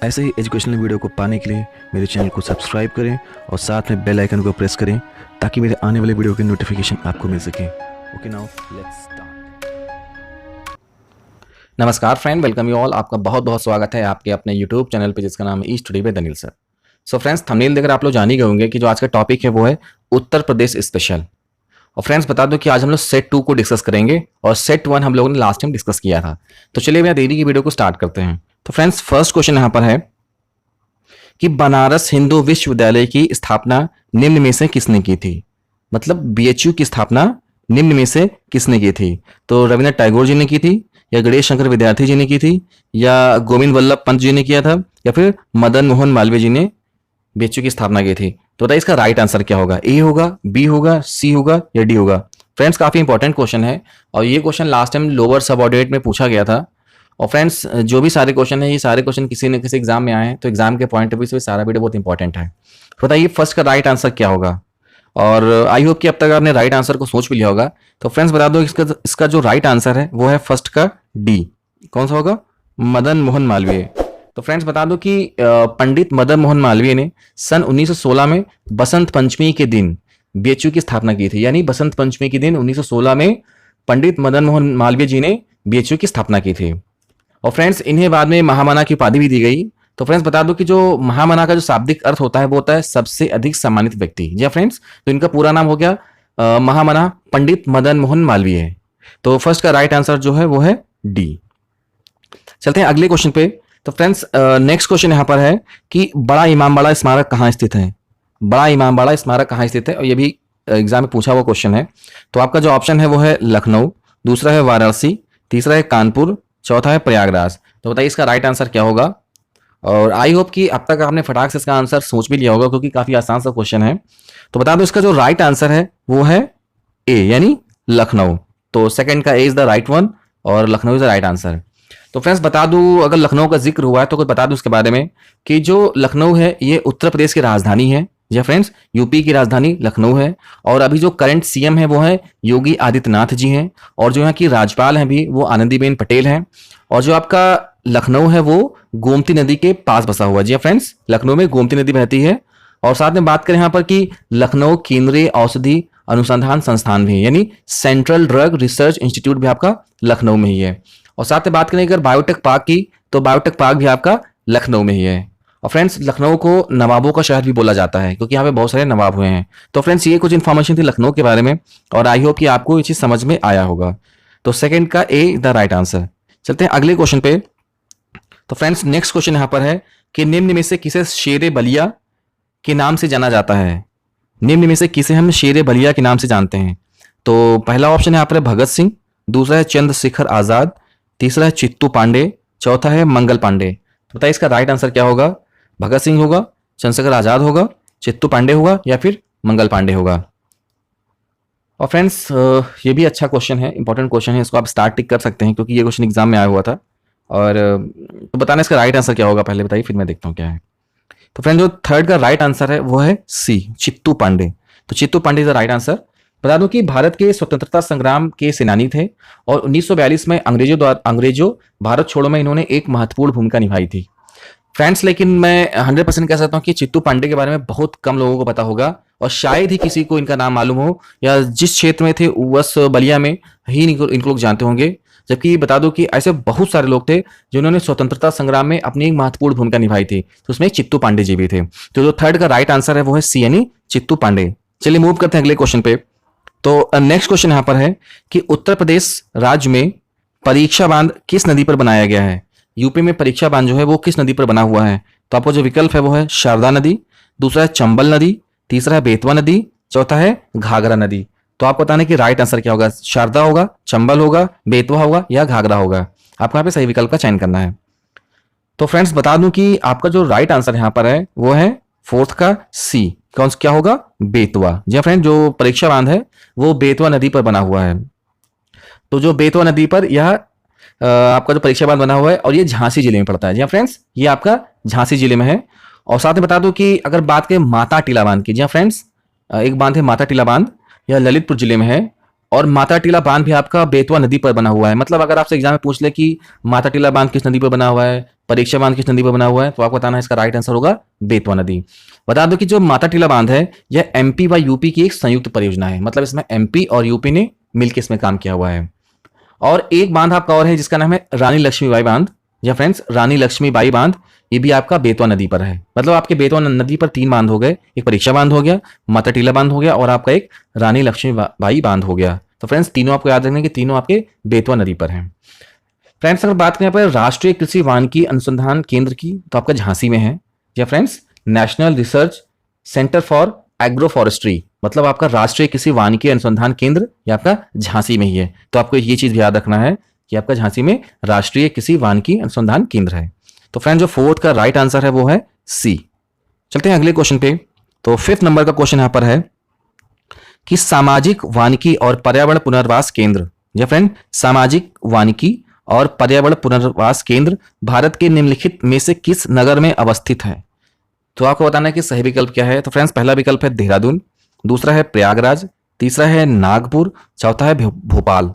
ऐसे ही educational video को पाने के लिए मेरे चैनल को सब्सक्राइब करें और साथ में बेल आइकन को प्रेस करें ताकि मेरे आने वाले वीडियो की नोटिफिकेशन आपको मिल सके। Okay, now let's start. नमस्कार फ्रेंड, वेलकम यू ऑल। आपका बहुत बहुत स्वागत है आपके अपने यूट्यूब चैनल पे जिसका नाम है study with Anil sir. So friends, thumbnail देखकर आप लोग जान ही गए होंगे कि जो आज का टॉपिक है वो है उत्तर प्रदेश स्पेशल। और फ्रेंड्स बता दो कि आज हम लोग सेट 2 को डिस्कस करेंगे और सेट 1 हम लोगों ने लास्ट टाइम डिस्कस किया था। तो चलिए भैया देरी की वीडियो को स्टार्ट करते हैं। तो फ्रेंड्स फर्स्ट क्वेश्चन यहाँ पर है कि बनारस हिंदू विश्वविद्यालय की स्थापना निम्न में से किसने की थी। मतलब बीएचयू की स्थापना निम्न में से किसने की थी। तो रविन्द्रनाथ टैगोर जी ने की थी, या गणेश शंकर विद्यार्थी जी ने की थी, या गोविंद वल्लभ पंत जी ने किया था, या फिर मदन मोहन मालवीय जी ने बीएचयू की स्थापना की थी। तो बताइए इसका राइट आंसर क्या होगा। ए होगा, बी होगा, सी होगा या डी होगा। फ्रेंड्स काफी इंपॉर्टेंट क्वेश्चन है और ये question last time lower subordinate में पूछा गया था। और फ्रेंड्स जो भी सारे क्वेश्चन है ये सारे क्वेश्चन किसी न किसी एग्जाम में आए हैं, तो एग्जाम के पॉइंट ऑफ व्यू से सारा वीडियो बहुत इंपॉर्टेंट है। तो बताइए फर्स्ट का राइट आंसर क्या होगा। और आई होप कि अब तक आपने राइट आंसर को सोच भी लिया होगा। तो फ्रेंड्स बता दो इसका जो राइट आंसर है वो है फर्स्ट का डी। कौन सा होगा? मदन मोहन मालवीय। तो फ्रेंड्स बता दो कि पंडित मदन मोहन मालवीय ने सन 1916 में बसंत पंचमी के दिन बीएचयू की स्थापना की थी। यानी बसंत पंचमी के दिन 1916 में पंडित मदन मोहन मालवीय जी ने बीएचयू की स्थापना की थी। और फ्रेंड्स इन्हें बाद में महामना की उपाधि भी दी गई। तो फ्रेंड्स बता दो कि जो महामना का जो शाब्दिक अर्थ होता है वो होता है सबसे अधिक सम्मानित व्यक्ति। जी फ्रेंड्स, तो इनका पूरा नाम हो गया महामना पंडित मदन मोहन मालवीय। तो फर्स्ट का राइट आंसर जो है वो है डी। चलते हैं अगले क्वेश्चन पे। तो फ्रेंड्स नेक्स्ट क्वेश्चन यहाँ पर है कि बड़ा इमामबाड़ा स्मारक कहाँ स्थित है। बड़ा इमामबाड़ा स्मारक कहाँ स्थित है, और ये भी एग्जाम में पूछा हुआ क्वेश्चन है। तो आपका जो ऑप्शन है वो है लखनऊ, दूसरा है वाराणसी, तीसरा है कानपुर, चौथा है प्रयागराज। तो बताइए इसका राइट आंसर क्या होगा। और आई होप कि अब तक आपने फटाक से इसका आंसर सोच भी लिया होगा क्योंकि काफी आसान सा क्वेश्चन है। तो बता दो इसका जो राइट आंसर है वो है ए, यानी लखनऊ। तो सेकंड का ए इज द राइट वन और Lucknow is the right answer. तो फ्रेंड्स बता दूं, अगर लखनऊ का जिक्र हुआ है तो कुछ बता दूं उसके बारे में कि जो लखनऊ है ये उत्तर प्रदेश की राजधानी है। जी फ्रेंड्स, यूपी की राजधानी लखनऊ है। और अभी जो करंट सीएम है वो है योगी आदित्यनाथ जी हैं। और जो यहाँ की राज्यपाल हैं भी वो आनंदीबेन पटेल हैं। और जो आपका लखनऊ है वो गोमती नदी के पास बसा हुआ है। जी फ्रेंड्स, लखनऊ में गोमती नदी बहती है। और साथ में बात करें यहाँ पर कि लखनऊ केंद्रीय औषधि अनुसंधान संस्थान भी है, यानी सेंट्रल ड्रग रिसर्च इंस्टीट्यूट भी आपका लखनऊ में ही है। और साथ में बात करें अगर बायोटेक पार्क की, तो बायोटेक पार्क भी आपका लखनऊ में ही है। और फ्रेंड्स लखनऊ को नवाबों का शहर भी बोला जाता है क्योंकि यहाँ पे बहुत सारे नवाब हुए हैं। तो फ्रेंड्स ये कुछ इन्फॉर्मेशन थी लखनऊ के बारे में और आई होप कि आपको ये चीज समझ में आया होगा। तो सेकंड का ए द राइट आंसर। चलते हैं अगले क्वेश्चन पे। तो फ्रेंड्स नेक्स्ट क्वेश्चन यहाँ पर है कि निम्न में से किसे शेर बलिया के नाम से जाना जाता है। निम्न में से किसे हम शेर बलिया के नाम से जानते हैं। तो पहला ऑप्शन यहाँ पर है भगत सिंह, दूसरा है चंद्रशेखर आजाद, तीसरा है चित्तू पांडे, चौथा है मंगल पांडे। तो बताइए इसका राइट आंसर क्या होगा। भगत सिंह होगा, चंद्रशेखर आजाद होगा, चित्तू पांडे होगा या फिर मंगल पांडे होगा। और फ्रेंड्स ये भी अच्छा क्वेश्चन है, इंपॉर्टेंट क्वेश्चन है, इसको आप स्टार्ट टिक कर सकते हैं क्योंकि ये क्वेश्चन एग्जाम में आया हुआ था। और तो बताना इसका राइट आंसर क्या होगा पहले बताइए, फिर मैं देखता हूँ क्या है। तो फ्रेंड्स जो थर्ड का राइट आंसर है वो है सी, चित्तू पांडे। तो Chittu Pandey is the right answer. बता दूं कि भारत के स्वतंत्रता संग्राम के सेनानी थे और 1942 में अंग्रेजों भारत छोड़ो में इन्होंने एक महत्वपूर्ण भूमिका निभाई थी। फ्रेंड्स लेकिन मैं 100% कह सकता हूं कि चित्तू पांडे के बारे में बहुत कम लोगों को पता होगा और शायद ही किसी को इनका नाम मालूम हो, या जिस क्षेत्र में थे बस बलिया में ही इनको लोग जानते होंगे। जबकि बता दो कि ऐसे बहुत सारे लोग थे जिन्होंने स्वतंत्रता संग्राम में अपनी एक महत्वपूर्ण भूमिका निभाई थी, तो उसमें चित्तू पांडे जी भी थे। तो जो थर्ड का राइट आंसर है वो है सी, यानी चित्तू पांडे। चलिए मूव करते हैं अगले क्वेश्चन पे। तो नेक्स्ट क्वेश्चन यहां पर है कि उत्तर प्रदेश राज्य में परीक्षा बांध किस नदी पर बनाया गया है। यूपी में परीक्षा बांध जो है वो किस नदी पर बना हुआ है। तो आपको जो विकल्प है वो है शारदा नदी, दूसरा है चंबल नदी, तीसरा है बेतवा नदी, चौथा है घाघरा नदी। तो आपको बताना कि राइट आंसर क्या होगा। शारदा होगा, चंबल होगा, बेतवा होगा या घाघरा होगा। आपको यहाँ पे सही विकल्प का चयन करना है। तो फ्रेंड्स बता दूं कि आपका जो राइट आंसर यहाँ पर है वो है फोर्थ का सी। कौन क्या होगा? बेतवा। जी फ्रेंड, जो परीक्षा बांध है वो बेतवा नदी पर बना हुआ है। तो जो बेतवा नदी पर यह आपका जो परीक्षा बांध बना हुआ है और ये झांसी जिले में पड़ता है। जी फ्रेंड्स, ये आपका झांसी जिले में है। और साथ में बता दो कि अगर बात करें माता टीला बांध की, जी फ्रेंड्स एक बांध है माता टीला बांध, यह ललितपुर जिले में है। और माता टीला बांध भी आपका बेतवा नदी पर बना हुआ है। मतलब अगर आपसे एग्जाम में पूछ ले कि माता टीला बांध किस नदी पर बना हुआ है, परीक्षा बांध किस नदी पर बना हुआ है, तो आपको बताना है इसका राइट आंसर होगा बेतवा नदी। बता दो कि जो माता टीला बांध है यह एमपी व यूपी की एक संयुक्त परियोजना है। मतलब इसमें एमपी और यूपी ने मिलकर इसमें काम किया हुआ है। और एक बांध आपका और है जिसका नाम है रानी लक्ष्मीबाई बांध। या फ्रेंड्स, रानी लक्ष्मीबाई बांध ये भी आपका बेतवा नदी पर है। मतलब आपके बेतवा नदी पर 3 बांध हो गए, एक परीक्षा बांध हो गया, माता टीला बांध हो गया और आपका एक रानी लक्ष्मीबाई बांध हो गया। तो फ्रेंड्स तीनों आपको याद रखना कि तीनों आपके बेतवा नदी पर हैं। फ्रेंड्स अगर बात करें यहाँ पर राष्ट्रीय कृषि वानिकी अनुसंधान केंद्र की, तो आपका झांसी में है। या friends national research centre for agro forestry, मतलब आपका राष्ट्रीय कृषि वानिकी अनुसंधान केंद्र ये आपका झांसी में ही है। तो आपको ये चीज याद रखना है कि आपका झांसी में राष्ट्रीय कृषि वानिकी अनुसंधान केंद्र है। तो फ्रेंड जो फोर्थ का राइट आंसर है वो है सी। चलते हैं अगले क्वेश्चन पे। तो 5th नंबर का क्वेश्चन यहां पर है कि सामाजिक वानिकी और पर्यावरण पुनर्वास केंद्र, या फ्रेंड सामाजिक वानिकी और पर्यावरण पुनर्वास केंद्र भारत के निम्नलिखित में से किस नगर में अवस्थित है? तो आपको बताना है कि सही विकल्प क्या है। तो फ्रेंड्स पहला विकल्प है देहरादून, दूसरा है प्रयागराज, तीसरा है नागपुर, चौथा है भोपाल।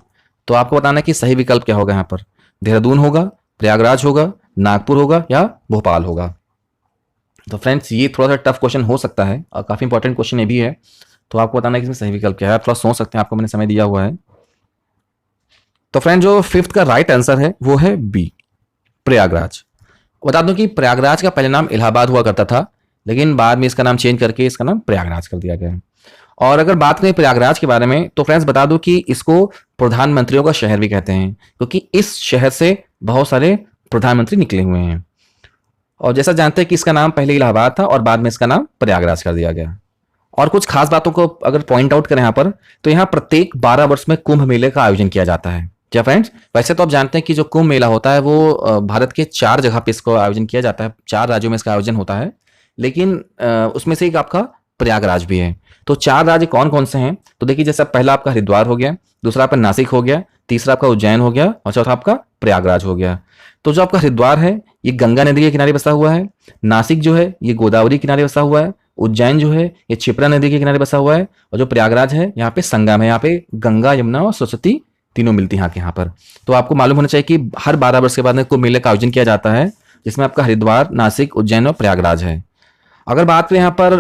तो आपको बताना है कि सही विकल्प क्या होगा यहाँ पर। देहरादून होगा, प्रयागराज होगा, नागपुर होगा या भोपाल होगा। तो फ्रेंड्स ये थोड़ा सा टफ क्वेश्चन हो सकता है और काफी इंपॉर्टेंट क्वेश्चन ये भी है। तो आपको बताना है कि इसमें सही विकल्प क्या है। आप थोड़ा सोच सकते हैं, आपको मैंने समय दिया हुआ है। तो फ्रेंड जो 5th का राइट आंसर है वो है बी, प्रयागराज। बता दूं कि प्रयागराज का पहले नाम इलाहाबाद हुआ करता था, लेकिन बाद में इसका नाम चेंज करके इसका नाम प्रयागराज कर दिया गया है। और अगर बात करें प्रयागराज के बारे में, तो फ्रेंड्स बता दूं कि इसको प्रधानमंत्रियों का शहर भी कहते हैं, क्योंकि इस शहर से बहुत सारे प्रधानमंत्री निकले हुए हैं। और जैसा जानते हैं कि इसका नाम पहले इलाहाबाद था और बाद में इसका नाम प्रयागराज कर दिया गया। और कुछ खास बातों को अगर पॉइंट आउट करें यहाँ पर, तो यहाँ प्रत्येक 12 वर्ष में कुंभ मेले का आयोजन किया जाता है। क्या फ्रेंड्स, वैसे तो आप जानते हैं कि जो कुंभ मेला होता है वो भारत के 4 जगह पे इसको आयोजन किया जाता है, 4 राज्यों में इसका आयोजन होता है, लेकिन उसमें से एक आपका प्रयागराज भी है। तो 4 राज्य कौन कौन से हैं? तो देखिए जैसे पहला आपका हरिद्वार हो गया, दूसरा आपका नासिक हो गया, तीसरा आपका उज्जैन हो गया और चौथा आपका प्रयागराज हो गया। तो जो आपका हरिद्वार है ये गंगा नदी के किनारे बसा हुआ है, नासिक जो है ये गोदावरी किनारे बसा हुआ है, उज्जैन जो है ये क्षिप्रा नदी के किनारे बसा हुआ है, और जो प्रयागराज है यहाँ पे संगम है, यहाँ पे गंगा यमुना और सरस्वती तीनों मिलती हैं यहाँ पर। तो आपको मालूम होना चाहिए कि हर 12 वर्ष के बाद में कुंभ मेले का आयोजन किया जाता है, जिसमें आपका हरिद्वार, नासिक, उज्जैन और प्रयागराज है। अगर बात करें यहाँ पर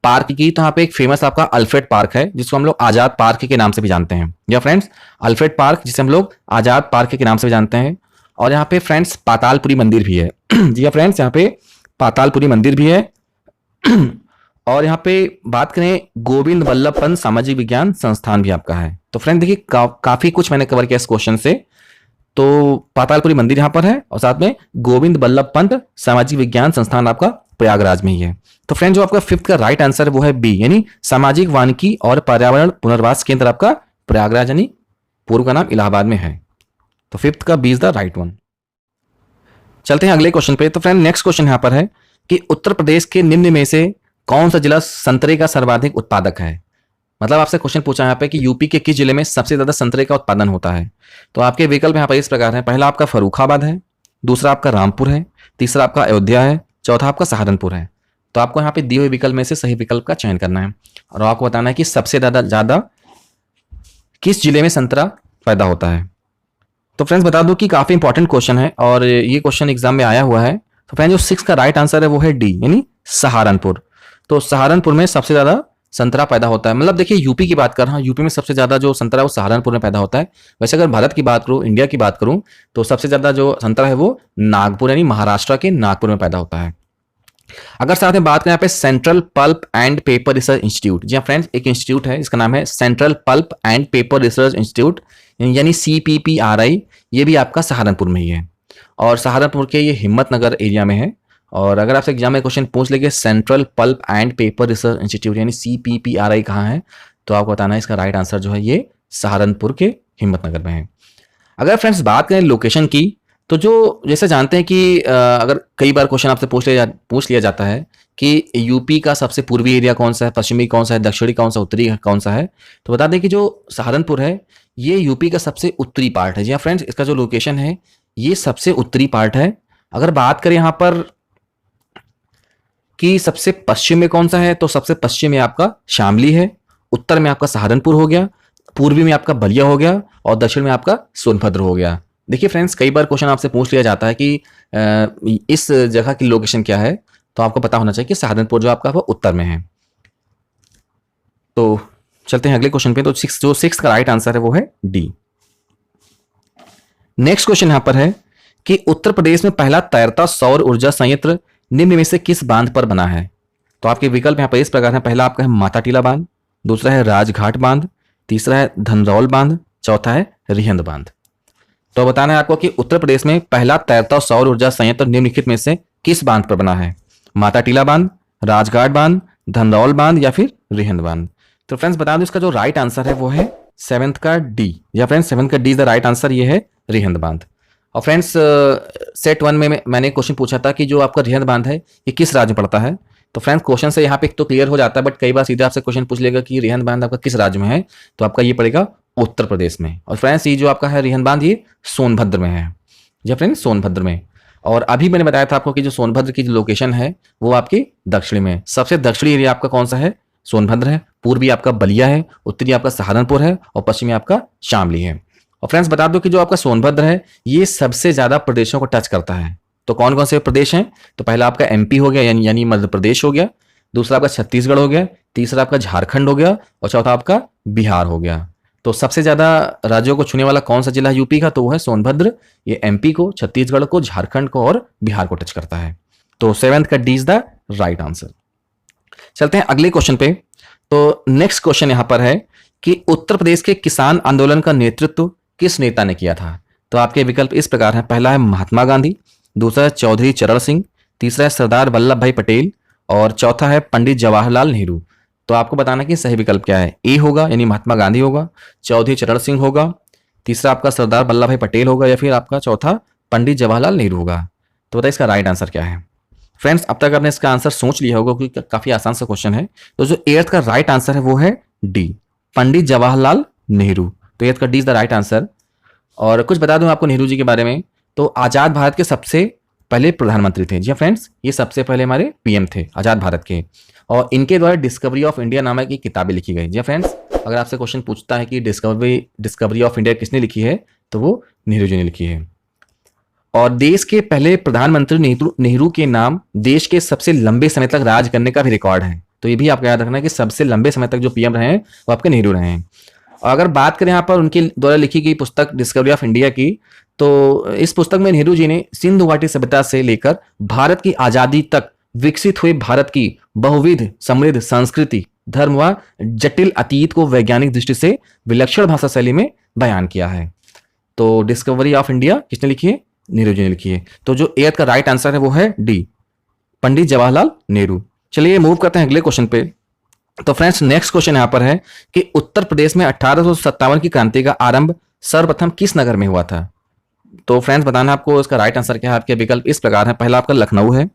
पार्क की, तो यहाँ पे एक फेमस आपका अल्फ्रेड पार्क है, जिसको हम लोग आजाद पार्क के नाम से भी जानते हैं। या फ्रेंड्स अल्फ्रेड पार्क जिसे हम लोग आजाद पार्क के नाम से भी जानते हैं। और यहाँ पे फ्रेंड्स पातालपुरी मंदिर भी है। जी हाँ फ्रेंड्स, यहाँ पे पातालपुरी मंदिर भी है। और यहाँ पे बात करें गोविंद वल्लभ पंत सामाजिक विज्ञान संस्थान भी आपका है। तो फ्रेंड देखिए काफी कुछ मैंने कवर किया इस क्वेश्चन से। तो पातालपुरी मंदिर यहाँ पर है और साथ में गोविंद वल्लभ पंत सामाजिक विज्ञान संस्थान आपका प्रयागराज में ही है। तो फ्रेंड जो आपका 5th का राइट आंसर है वो है बी, यानी सामाजिक वानिकी और पर्यावरण पुनर्वास केंद्र आपका प्रयागराज यानी पूर्व का नाम इलाहाबाद में है। तो 5th का B is the right one. चलते हैं अगले क्वेश्चन पे। तो फ्रेंड नेक्स्ट क्वेश्चन यहाँ पर है कि उत्तर प्रदेश के निम्न में से कौन सा जिला संतरे का सर्वाधिक उत्पादक है? मतलब आपसे क्वेश्चन पूछा यहाँ पे कि यूपी के किस जिले में सबसे ज्यादा संतरे का उत्पादन होता है? तो आपके विकल्प यहाँ पर इस प्रकार है। पहला आपका फर्रुखाबाद है, दूसरा आपका रामपुर है, तीसरा आपका अयोध्या है, चौथा आपका सहारनपुर है। तो आपको यहाँ पे दिए हुए विकल्प में से सही विकल्प का चयन करना है और आपको बताना है कि सबसे ज्यादा किस जिले में संतरा पैदा होता है। तो फ्रेंड्स बता दूं कि काफी इंपॉर्टेंट क्वेश्चन है और ये क्वेश्चन एग्जाम में आया हुआ है। तो फ्रेंड्स जो 6 का राइट आंसर है वो है डी, यानी सहारनपुर। तो सहारनपुर में सबसे ज्यादा संतरा पैदा होता है। मतलब देखिए यूपी की बात कर रहा हूँ, यूपी में सबसे ज्यादा जो संतरा है वो सहारनपुर में पैदा होता है। वैसे अगर भारत की बात करूँ, इंडिया की बात करूँ, तो सबसे ज्यादा जो संतरा है वो नागपुर यानी महाराष्ट्र के नागपुर में पैदा होता है। अगर साथ में बात करें यहाँ पे central pulp and paper research institute, जी हाँ फ्रेंड्स एक इंस्टीट्यूट है, इसका नाम है central pulp and paper research institute यानी CPPRI। ये भी आपका सहारनपुर में ही है और सहारनपुर के ये हिम्मतनगर एरिया में है। और अगर आपसे एग्जाम में क्वेश्चन पूछ लेंगे central pulp and paper research institute यानी CPPRI कहाँ है, तो आपको बताना है इसका राइट आंसर जो है ये सहारनपुर के हिम्मतनगर में है। अगर फ्रेंड्स बात करें लोकेशन की, तो जो जैसे जानते हैं कि अगर कई बार क्वेश्चन आपसे पूछ लिया जाता है कि यूपी का सबसे पूर्वी एरिया कौन सा है, पश्चिमी कौन सा है, दक्षिणी कौन सा, उत्तरी कौन सा है, तो बता दें कि जो सहारनपुर है ये यूपी का सबसे उत्तरी पार्ट है। जी हाँ फ्रेंड्स, इसका जो लोकेशन है ये सबसे उत्तरी पार्ट है। अगर बात करें यहाँ पर कि सबसे पश्चिम में कौन सा है, तो सबसे पश्चिम में आपका शामली है, उत्तर में आपका सहारनपुर हो गया, पूर्वी में आपका बलिया हो गया और दक्षिण में आपका सोनभद्र हो गया। देखिए फ्रेंड्स, कई बार क्वेश्चन आपसे पूछ लिया जाता है कि इस जगह की लोकेशन क्या है, तो आपको पता होना चाहिए कि सहारनपुर जो आपका वो उत्तर में है। तो चलते हैं अगले क्वेश्चन पे। तो सिक्स का राइट आंसर है वो है डी। नेक्स्ट क्वेश्चन यहां पर है कि उत्तर प्रदेश में पहला तैरता सौर ऊर्जा संयंत्र निम्न में से किस बांध पर बना है? तो आपके विकल्प यहां पर इस प्रकार है। पहला आपका है माता टीला बांध, दूसरा है राजघाट बांध, तीसरा है धनरौल बांध, चौथा है रिहंद बांध। तो बताना है आपको कि उत्तर प्रदेश में पहला तैरता सौर ऊर्जा संयंत्र निम्नलिखित में से किस बांध पर बना है? माता टीला बांध, राजघाट बांध, धनरौल बांध या फिर रिहंद बांध। तो फ्रेंड्स बता दो, इसका जो राइट आंसर है वो है सेवंथ का डी। या फ्रेंड्स सेवंथ का D is the right answer, ये है रिहंद बांध। और फ्रेंड्स सेट 1 में मैंने क्वेश्चन पूछा था कि जो आपका रिहंद बांध है ये किस राज्य में पड़ता है। तो फ्रेंड्स क्वेश्चन से यहाँ पे एक तो क्लियर हो जाता है, बट कई बार सीधे आपसे क्वेश्चन पूछ लेगा कि रिहंद बांध आपका किस राज्य में है, तो आपका ये पड़ेगा उत्तर प्रदेश में। और फ्रेंड्स ये जो आपका है रिहंद बांध, ये सोनभद्र में है। जी फ्रेंड्स, सोनभद्र में। और अभी मैंने बताया था आपको कि जो सोनभद्र की जो लोकेशन है वो आपकी दक्षिणी में, सबसे दक्षिणी एरिया आपका कौन सा है? सोनभद्र है। पूर्वी आपका बलिया है, उत्तरी आपका सहारनपुर है और पश्चिमी आपका शामली है। और फ्रेंड्स बता दो कि जो आपका सोनभद्र है ये सबसे ज्यादा प्रदेशों को टच करता है। तो कौन कौन से प्रदेश हैं? तो पहला आपका एमपी हो गया, यानी मध्य प्रदेश हो गया, दूसरा आपका छत्तीसगढ़ हो गया, तीसरा आपका झारखंड हो गया और चौथा आपका बिहार हो गया। तो सबसे ज्यादा राज्यों को छूने वाला कौन सा जिला यूपी का? तो वो है सोनभद्र। ये एमपी को, छत्तीसगढ़ को, झारखंड को और बिहार को टच करता है। तो सेवेंथ का D is the right answer. चलते हैं अगले क्वेश्चन पे। तो नेक्स्ट क्वेश्चन यहां पर है कि उत्तर प्रदेश के किसान आंदोलन का नेतृत्व किस नेता ने किया था? तो आपके विकल्प इस प्रकार हैं। पहला है महात्मा गांधी, दूसरा है चौधरी चरण सिंह, तीसरा है सरदार वल्लभ भाई पटेल और चौथा है पंडित जवाहरलाल नेहरू। तो आपको बताना कि सही विकल्प क्या है। ए होगा यानी महात्मा गांधी होगा, चौधरी चरण सिंह होगा, तीसरा आपका सरदार वल्लभ भाई पटेल होगा या फिर आपका चौथा पंडित जवाहरलाल नेहरू होगा। तो बताइए इसका राइट आंसर क्या है। फ्रेंड्स अब तक आपने इसका आंसर सोच लिया होगा क्योंकि काफी आसान सा क्वेश्चन है। तो जो एट्थ का राइट आंसर है वो है डी, पंडित जवाहरलाल नेहरू। तो एट्थ का D is the right answer. और कुछ बता दूं आपको नेहरू जी के बारे में। तो आजाद भारत के सबसे पहले प्रधानमंत्री थे। जी फ्रेंड्स, ये सबसे पहले हमारे पीएम थे आजाद भारत के। और इनके द्वारा डिस्कवरी ऑफ इंडिया नामक की किताबें लिखी गई। जी फ्रेंड्स, अगर आपसे क्वेश्चन पूछता है कि डिस्कवरी ऑफ इंडिया किसने लिखी है, तो वो नेहरू जी ने लिखी है। और देश के पहले प्रधानमंत्री नेहरू के नाम देश के सबसे लंबे समय तक राज करने का भी रिकॉर्ड है। तो ये भी आपको याद रखना है कि सबसे लंबे समय तक जो पीएम रहे हैं वो आपके नेहरू रहे हैं। और अगर बात करें यहाँ पर उनके द्वारा लिखी गई पुस्तक डिस्कवरी ऑफ इंडिया की, तो इस पुस्तक में नेहरू जी ने सिंधु घाटी सभ्यता से लेकर भारत की आजादी तक विकसित हुए भारत की बहुविध समृद्ध संस्कृति, धर्म व जटिल अतीत को वैज्ञानिक दृष्टि से विलक्षण भाषा शैली में बयान किया है। तो डिस्कवरी ऑफ इंडिया किसने लिखी है? नेहरू जी ने लिखी है। तो जो एथ का राइट आंसर है वो है डी, पंडित जवाहरलाल नेहरू। चलिए मूव करते हैं अगले क्वेश्चन पे। तो फ्रेंड्स नेक्स्ट क्वेश्चन यहां पर है कि उत्तर प्रदेश में 1857 की क्रांति का आरंभ सर्वप्रथम किस नगर में हुआ था? तो फ्रेंड्स बताना आपको इसका राइट आंसर क्या है। आपके विकल्प इस प्रकार है। पहला आपका लखनऊ है,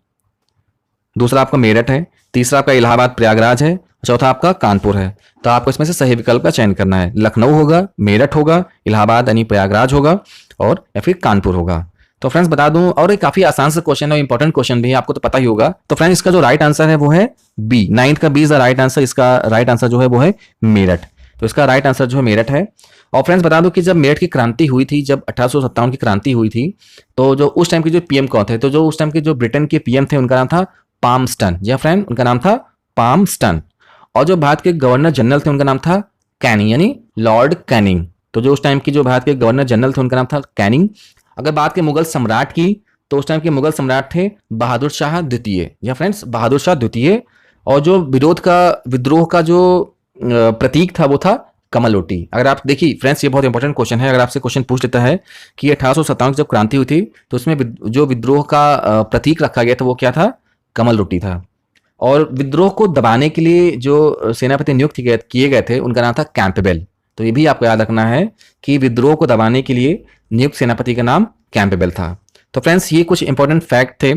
दूसरा आपका मेरठ है, तीसरा आपका इलाहाबाद प्रयागराज है, चौथा आपका कानपुर है। तो आपको इसमें से सही विकल्प का चयन करना है। लखनऊ होगा, मेरठ होगा, इलाहाबाद यानी प्रयागराज होगा और या फिर कानपुर होगा। तो फ्रेंड्स बता दूं, और एक काफी आसान सा क्वेश्चन है, इंपॉर्टेंट क्वेश्चन भी है, आपको तो पता ही होगा। तो फ्रेंड्स इसका जो राइट आंसर है वो है बी, नाइन्थ का B is the right answer. इसका राइट आंसर जो है वो है मेरठ। तो इसका राइट आंसर जो है मेरठ है। और फ्रेंड्स बता दूं कि जब मेरठ की क्रांति हुई थी, जब 1857 की क्रांति हुई थी, तो जो उस टाइम के जो पीएम कौन थे? तो जो उस टाइम के जो ब्रिटेन के पीएम थे उनका नाम था पामस्टन। जी फ्रेंड, उनका नाम था पामस्टन। और जो भारत के गवर्नर जनरल थे उनका नाम था कैनिंग, यानी लॉर्ड कैनिंग। तो जो उस टाइम की जो भारत के गवर्नर जनरल थे उनका नाम था कैनिंग। अगर बात की मुगल सम्राट की, तो उस टाइम के मुगल सम्राट थे बहादुर शाह द्वितीय। या फ्रेंड्स बहादुर शाह द्वितीय। और जो विद्रोह का जो प्रतीक था वो था कमलोटी। अगर आप देखिए फ्रेंड्स, ये बहुत इंपॉर्टेंट क्वेश्चन है। अगर आपसे क्वेश्चन पूछ लेता है कि 1857 जब क्रांति हुई थी तो उसमें जो विद्रोह का प्रतीक रखा गया था वो क्या था? कमलोटी था। और विद्रोह को दबाने के लिए जो सेनापति नियुक्त किए गए थे उनका नाम था कैंपबेल। तो ये भी आपको याद रखना है कि विद्रोह को दबाने के लिए नियुक्त सेनापति का नाम कैंपबेल था। तो फ्रेंड्स ये कुछ इंपॉर्टेंट फैक्ट थे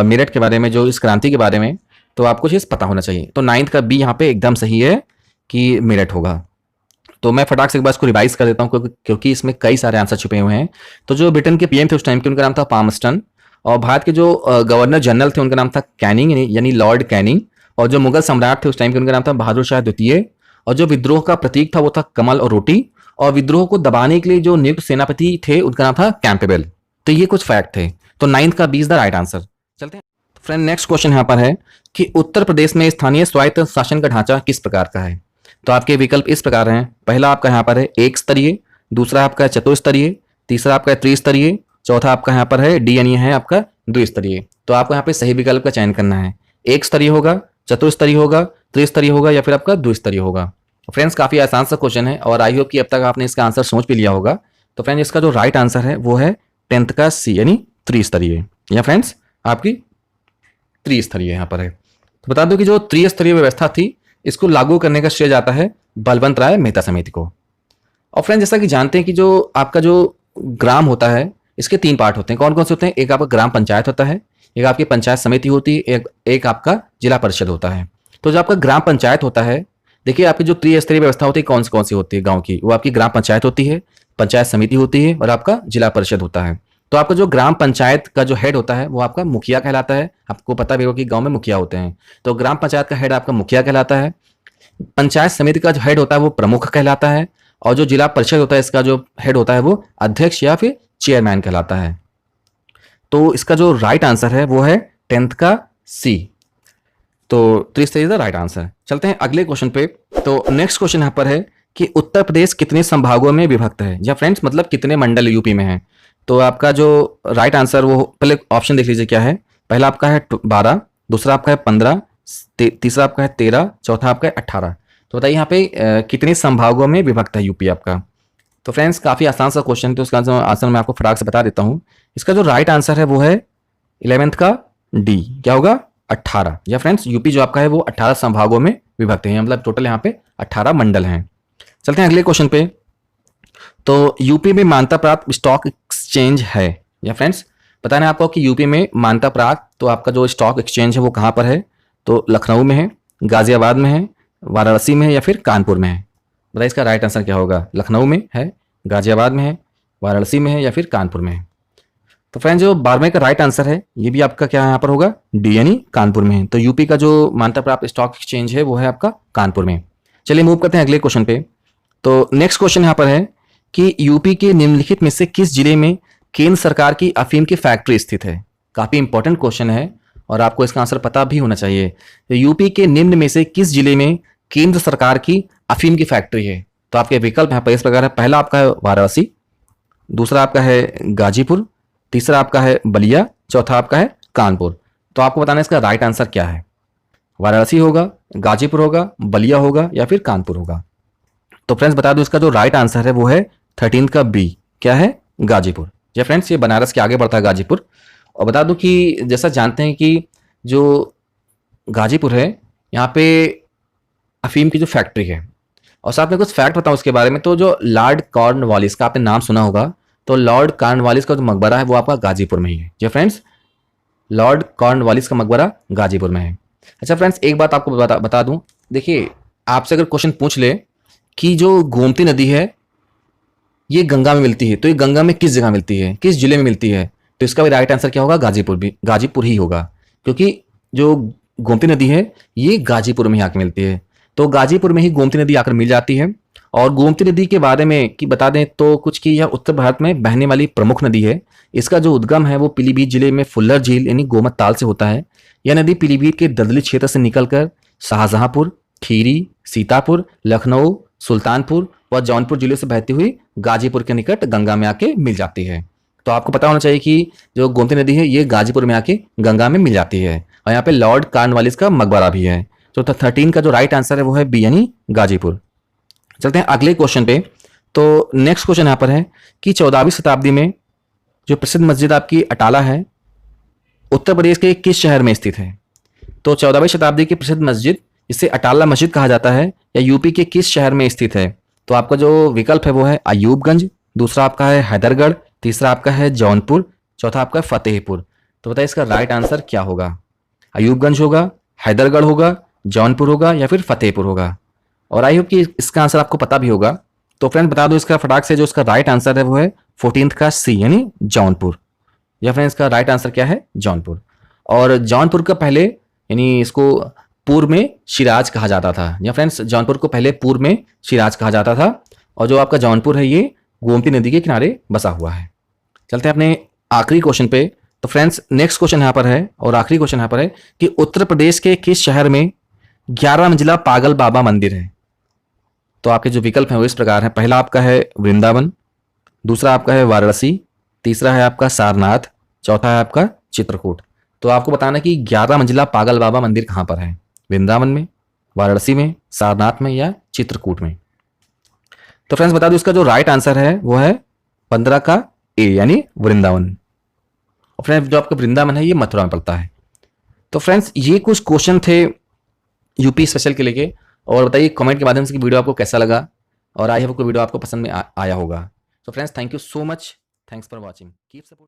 मेरठ के बारे में, जो इस क्रांति के बारे में। तो आपको चीज पता होना चाहिए। तो नाइन्थ का बी यहाँ पे एकदम सही है कि मेरठ होगा। तो मैं फटाक से एक बार इसको रिवाइज कर देता हूँ क्योंकि इसमें कई सारे आंसर छुपे हुए हैं। तो जो ब्रिटेन के पीएम थे उस टाइम के, उनका नाम था पामस्टन। और भारत के जो गवर्नर जनरल थे उनका नाम था कैनिंग, यानी लॉर्ड कैनिंग। और जो मुगल सम्राट थे उस टाइम के, उनका नाम था बहादुर शाह द्वितीय। और जो विद्रोह का प्रतीक था वो था कमल और रोटी, और विद्रोह को दबाने के लिए जो नियुक्त सेनापति थे उनका नाम था कैंपेबल। तो ये कुछ फैक्ट थे। तो 9th का 20 द राइट आंसर। चलते हैं फ्रेंड, नेक्स्ट क्वेश्चन यहाँ पर है कि उत्तर प्रदेश में स्थानीय स्वायत्त शासन का ढांचा किस प्रकार का है। तो आपके विकल्प इस प्रकार हैं। पहला आपका यहाँ पर है एक स्तरीय, दूसरा आपका है चतुस्तरीय, तीसरा आपका है त्रिस्तरीय, चौथा आपका यहाँ पर है डी यानी है आपका द्विस्तरीय। तो आपको यहाँ पे सही विकल्प का चयन करना है। एक स्तरीय होगा, चतुस्तरीय होगा, त्रिस्तरीय होगा या फिर आपका द्विस्तरीय होगा। फ्रेंड्स काफी आसान सा क्वेश्चन है और आई होप कि अब तक आपने इसका आंसर सोच भी लिया होगा। तो फ्रेंड्स इसका जो राइट आंसर है वो है 10th का सी यानी त्रिस्तरीय, या फ्रेंड्स आपकी त्रिस्तरीय यहाँ पर है। तो बता दो कि जो त्रिस्तरीय व्यवस्था थी इसको लागू करने का श्रेय जाता है बलवंत राय मेहता समिति को। और फ्रेंड्स जैसा कि जानते हैं कि जो आपका जो ग्राम होता है इसके 3 पार्ट होते हैं। कौन कौन से होते हैं? एक आपका ग्राम पंचायत होता है, एक आपकी पंचायत समिति होती है, एक आपका जिला परिषद होता है। तो जो आपका ग्राम पंचायत होता है, देखिए आपकी जो त्रिस्तरीय व्यवस्था होती है कौन सी होती है गांव की, वो आपकी ग्राम पंचायत होती है, पंचायत समिति होती है और आपका जिला परिषद होता है। तो आपका जो ग्राम पंचायत का जो हेड होता है वो आपका मुखिया कहलाता है। आपको पता भी होगा कि गांव में मुखिया होते हैं, तो ग्राम पंचायत का हेड आपका मुखिया कहलाता है। पंचायत समिति का जो हेड होता है वो प्रमुख कहलाता है, और जो जिला परिषद होता है इसका जो हेड होता है वो अध्यक्ष या फिर चेयरमैन कहलाता है। तो इसका जो राइट आंसर है वो है 10th का सी। तो त्रिस्तरीय इज द राइट आंसर। चलते हैं अगले क्वेश्चन पे। तो नेक्स्ट क्वेश्चन यहाँ पर है कि उत्तर प्रदेश कितने संभागों में विभक्त है, या फ्रेंड्स मतलब कितने मंडल यूपी में है। तो आपका जो राइट आंसर वो पहले ऑप्शन देख लीजिए क्या है। पहला आपका है 12, दूसरा आपका है 15, तीसरा आपका है 13, चौथा आपका है 18। तो बताइए यहाँ पे कितने संभागों में विभक्त है यूपी आपका। तो फ्रेंड्स काफी आसान सा क्वेश्चन है, तो उसका आंसर मैं आपको फटाक से बता देता हूँ। इसका जो राइट आंसर है वो है 11th का डी, क्या होगा 18। या फ्रेंड्स यूपी जो आपका है वो 18 संभागों में विभक्त है, मतलब टोटल यहाँ पे 18 मंडल हैं। चलते हैं अगले क्वेश्चन पे। तो यूपी में मान्यता प्राप्त स्टॉक एक्सचेंज है, या फ्रेंड्स बताना है आपको कि यूपी में मान्यता प्राप्त तो आपका जो स्टॉक एक्सचेंज है वो कहाँ पर है। तो लखनऊ में है, गाजियाबाद में है, वाराणसी में है या फिर कानपुर में है। बताइए इसका राइट आंसर क्या होगा। लखनऊ में है, गाजियाबाद में है, वाराणसी में है या फिर कानपुर में है। तो फ्रेंड जो 12वें का राइट आंसर है ये भी आपका क्या यहाँ पर होगा डी यानी कानपुर में है। तो यूपी का जो मान्यता प्राप्त स्टॉक एक्सचेंज है वो है आपका कानपुर में। चलिए मूव करते हैं अगले क्वेश्चन पे। तो नेक्स्ट क्वेश्चन यहाँ पर है कि यूपी के निम्नलिखित में से किस जिले में केंद्र सरकार की अफीम की फैक्ट्री स्थित है। काफी इंपॉर्टेंट क्वेश्चन है और आपको इसका आंसर पता भी होना चाहिए। तो यूपी के निम्न में से किस जिले में केंद्र सरकार की अफीम की फैक्ट्री है। तो आपके विकल्प यहाँ पर इस प्रकार है। पहला आपका है वाराणसी, दूसरा आपका है गाजीपुर, तीसरा आपका है बलिया, चौथा आपका है कानपुर। तो आपको बताना है इसका राइट आंसर क्या है। वाराणसी होगा, गाजीपुर होगा, बलिया होगा या फिर कानपुर होगा। तो फ्रेंड्स बता दो इसका जो राइट आंसर है वो है 13 का बी, क्या है गाजीपुर। या फ्रेंड्स ये बनारस के आगे पड़ता है गाजीपुर। और बता दूं कि जैसा जानते हैं कि जो गाजीपुर है यहाँ पे अफीम की जो फैक्ट्री है, और साथ में कुछ फैक्ट बताऊं उसके बारे में। तो जो लॉर्ड कॉर्नवालिस का आपने नाम सुना होगा, तो लॉर्ड कॉर्नवालिस का जो मकबरा है वो आपका गाजीपुर में ही है। जी फ्रेंड्स लॉर्ड कॉर्नवालिस का मकबरा गाजीपुर में है। अच्छा फ्रेंड्स एक बात आपको बता दूं, देखिए आपसे अगर क्वेश्चन पूछ ले कि जो गोमती नदी है ये गंगा में मिलती है, तो ये गंगा में किस जगह मिलती है, किस जिले में मिलती है, तो इसका भी राइट आंसर क्या होगा गाजीपुर ही होगा, क्योंकि जो गोमती नदी है ये गाजीपुर में ही आकर मिलती है। तो गाजीपुर में ही गोमती नदी आकर मिल जाती है। और गोमती नदी के बारे में कि बता दें तो कुछ कि यह उत्तर भारत में बहने वाली प्रमुख नदी है। इसका जो उद्गम है वो पीलीभीत जिले में फुल्लर झील यानी गोमत ताल से होता है। यह नदी पीलीभीत के ददली क्षेत्र से निकलकर शाहजहांपुर, खीरी, सीतापुर, लखनऊ, सुल्तानपुर व जौनपुर जिले से बहती हुई गाजीपुर के निकट गंगा में आके मिल जाती है। तो आपको पता होना चाहिए कि जो गोमती नदी है ये गाजीपुर में आके गंगा में मिल जाती है। और यहाँ पे लॉर्ड कॉर्नवालिस का मकबरा भी है। तो 13 का जो राइट आंसर है वो है बी यानी गाजीपुर। चलते हैं अगले क्वेश्चन पे। तो नेक्स्ट क्वेश्चन यहाँ पर है कि 14वीं शताब्दी में जो प्रसिद्ध मस्जिद आपकी अटाला है उत्तर प्रदेश के किस शहर में स्थित है। तो 14वीं शताब्दी की प्रसिद्ध मस्जिद इसे अटाला मस्जिद कहा जाता है, या यूपी के किस शहर में स्थित है। तो आपका जो विकल्प है वो है अयूबगंज, दूसरा आपका है हैदरगढ़, तीसरा आपका है जौनपुर, चौथा आपका है फतेहपुर। तो बताइए इसका राइट आंसर क्या होगा। अयूबगंज होगा, हैदरगढ़ होगा, जौनपुर होगा या फिर फतेहपुर होगा। और आई होप कि इसका आंसर आपको पता भी होगा। तो फ्रेंड बता दो इसका फटाक से, जो इसका राइट आंसर है वो है 14th का सी यानी जौनपुर। या फ्रेंड इसका राइट आंसर क्या है जौनपुर। और जौनपुर का पहले यानी इसको पूर्व में शिराज कहा जाता था। या फ्रेंड्स जौनपुर को पहले पूर्व में शिराज कहा जाता था और जो आपका जौनपुर है ये गोमती नदी के किनारे बसा हुआ है। चलते हैं अपने आखिरी क्वेश्चन पे। तो फ्रेंड्स नेक्स्ट क्वेश्चन यहाँ पर है और आखिरी क्वेश्चन यहाँ पर है कि उत्तर प्रदेश के किस शहर में 11 मंजिला पागल बाबा मंदिर है। तो आपके जो विकल्प हैं वो इस प्रकार हैं। पहला आपका है वृंदावन, दूसरा आपका है वाराणसी, तीसरा है आपका सारनाथ, चौथा है आपका चित्रकूट। तो आपको बताना कि 11 मंजिला पागल बाबा मंदिर कहाँ पर है, वृंदावन में, वाराणसी में, सारनाथ में या चित्रकूट में। तो फ्रेंड्स बता दूं इसका जो राइट आंसर है वो है 15 का ए यानी वृंदावन। और फ्रेंड्स जो आपका वृंदावन है ये मथुरा में पड़ता है। तो फ्रेंड्स ये कुछ क्वेश्चन थे यूपी स्पेशल के लेके। और बताइए कमेंट के माध्यम से कि वीडियो आपको कैसा लगा और आई होप कि वीडियो आपको पसंद में आया होगा। तो friends thank you so much, thanks for watching, keep support.